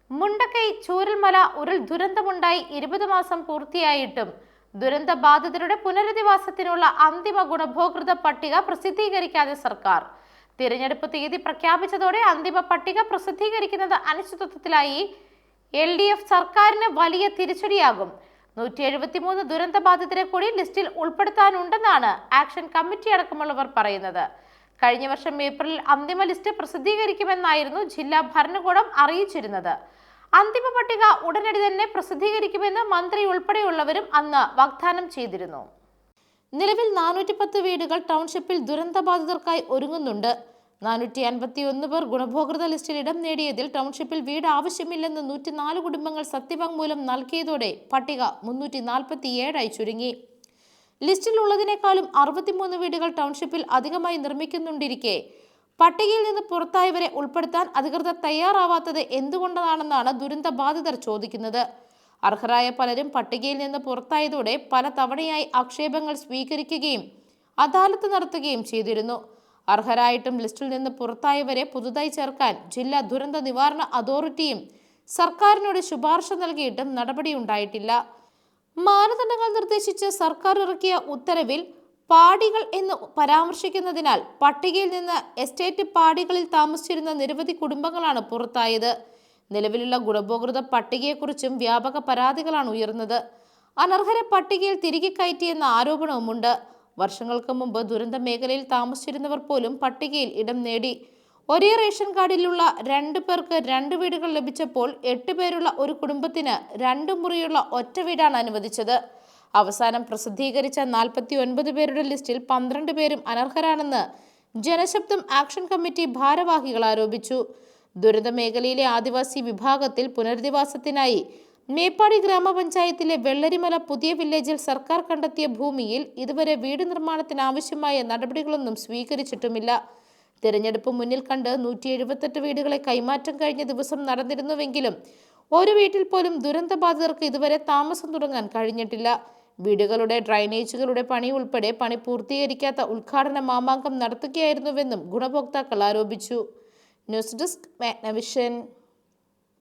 മുണ്ടക്കൈ ചൂരൽമല ഉരുൾ ദുരന്തമുണ്ടായി 20 മാസം പൂർത്തിയായിട്ടും ദുരന്ത ബാധിതരുടെ പുനരധിവാസത്തിനുള്ള അന്തിമ ഗുണഭോക്തൃ പട്ടിക പ്രസിദ്ധീകരിക്കാതെ സർക്കാർ. തിരഞ്ഞെടുപ്പ് തീയതി പ്രഖ്യാപിച്ചതോടെ അന്തിമ പട്ടിക പ്രസിദ്ധീകരിക്കുന്നത് അനിശ്ചിതത്വത്തിലായി. LDF സർക്കാരിന് വലിയ തിരിച്ചടിയാകും. 173 ദുരന്ത ബാധിതരെ കൂടി ലിസ്റ്റിൽ ഉൾപ്പെടുത്താനുണ്ടെന്നാണ് ആക്ഷൻ കമ്മിറ്റി അടക്കമുള്ളവർ പറയുന്നത്. കഴിഞ്ഞ വർഷം ഏപ്രിലിൽ അന്തിമ ലിസ്റ്റ് പ്രസിദ്ധീകരിക്കുമെന്നായിരുന്നു ജില്ലാ ഭരണകൂടം അറിയിച്ചിരുന്നത്. അന്തിമ പട്ടിക ഉടനടി തന്നെ പ്രസിദ്ധീകരിക്കുമെന്ന് മന്ത്രി ഉൾപ്പെടെയുള്ളവരും അന്ന് വാഗ്ദാനം ചെയ്തിരുന്നു. നിലവിൽ 410 വീടുകൾ ടൗൺഷിപ്പിൽ ദുരന്തബാധിതർക്കായി ഒരുങ്ങുന്നുണ്ട്. 451 പേർ ഗുണഭോക്തൃ ലിസ്റ്റിൽ ഇടം നേടിയതിൽ ടൗൺഷിപ്പിൽ വീട് ആവശ്യമില്ലെന്ന് 104 കുടുംബങ്ങൾ സത്യവാങ്മൂലം നൽകിയതോടെ പട്ടിക 347 ചുരുങ്ങി. ലിസ്റ്റിൽ ഉള്ളതിനേക്കാളും 63 വീടുകൾ ടൗൺഷിപ്പിൽ അധികമായി നിർമ്മിക്കുന്നുണ്ടിരിക്കെ പട്ടികയിൽ നിന്ന് പുറത്തായവരെ ഉൾപ്പെടുത്താൻ അധികൃതർ തയ്യാറാവാത്തത് എന്തുകൊണ്ടാണെന്നാണ് ദുരന്ത ബാധിതർ ചോദിക്കുന്നത്. അർഹരായ പലരും പട്ടികയിൽ നിന്ന് പുറത്തായതോടെ പല തവണയായി ആക്ഷേപങ്ങൾ സ്വീകരിക്കുകയും അദാലത്ത് നടത്തുകയും ചെയ്തിരുന്നു. അർഹരായിട്ടും ലിസ്റ്റിൽ നിന്ന് പുറത്തായവരെ പുതുതായി ചേർക്കാൻ ജില്ലാ ദുരന്ത നിവാരണ അതോറിറ്റിയും സർക്കാരിനോട് ശുപാർശ നൽകിയിട്ടും നടപടിയുണ്ടായിട്ടില്ല. മാനദണ്ഡങ്ങൾ നിർദ്ദേശിച്ച് സർക്കാർ ഇറക്കിയ ഉത്തരവിൽ പാടികൾ എന്ന് പരാമർശിക്കുന്നതിനാൽ പട്ടികയിൽ നിന്ന് എസ്റ്റേറ്റ് പാടികളിൽ താമസിച്ചിരുന്ന നിരവധി കുടുംബങ്ങളാണ് പുറത്തായത്. നിലവിലുള്ള ഗുണഭോക്തൃ പട്ടികയെക്കുറിച്ചും വ്യാപക പരാതികളാണ് ഉയർന്നത്. അനർഹരെ പട്ടികയിൽ തിരികെ കയറ്റിയെന്ന ആരോപണവുമുണ്ട്. വർഷങ്ങൾക്ക് മുമ്പ് ദുരന്ത മേഖലയിൽ താമസിച്ചിരുന്നവർ പോലും പട്ടികയിൽ ഇടം നേടി. ഒരേ റേഷൻ കാർഡിലുള്ള 2 പേർക്ക് 2 വീടുകൾ ലഭിച്ചപ്പോൾ 8 പേരുള്ള ഒരു കുടുംബത്തിന് 2 മുറിയുള്ള ഒറ്റ വീടാണ് അനുവദിച്ചത്. അവസാനം പ്രസിദ്ധീകരിച്ച 49 പേരുടെ ലിസ്റ്റിൽ 12 പേരും അനർഹരാണെന്ന് ജനശബ്ദം ആക്ഷൻ കമ്മിറ്റി ഭാരവാഹികൾ ആരോപിച്ചു. ദുരന്ത മേഖലയിലെ ആദിവാസി വിഭാഗത്തിൽ പുനരധിവാസത്തിനായി മേപ്പാടി ഗ്രാമപഞ്ചായത്തിലെ വെള്ളരിമല പുതിയ വില്ലേജിൽ സർക്കാർ കണ്ടെത്തിയ ഭൂമിയിൽ ഇതുവരെ വീട് നിർമ്മാണത്തിന് ആവശ്യമായ നടപടികളൊന്നും സ്വീകരിച്ചിട്ടുമില്ല. തിരഞ്ഞെടുപ്പ് മുന്നിൽ കണ്ട് 178 വീടുകളെ കൈമാറ്റം കഴിഞ്ഞ ദിവസം നടന്നിരുന്നുവെങ്കിലും ഒരു വീട്ടിൽ പോലും ദുരന്ത ബാധിതർക്ക് ഇതുവരെ താമസം തുടങ്ങാൻ കഴിഞ്ഞിട്ടില്ല. വീടുകളുടെ ഡ്രൈനേജുകളുടെ പണി ഉൾപ്പെടെ പണി പൂർത്തീകരിക്കാത്ത ഉദ്ഘാടന മാമാങ്കം നടത്തുകയായിരുന്നുവെന്നും ഗുണഭോക്താക്കൾ ആരോപിച്ചു. News desk Magnavision.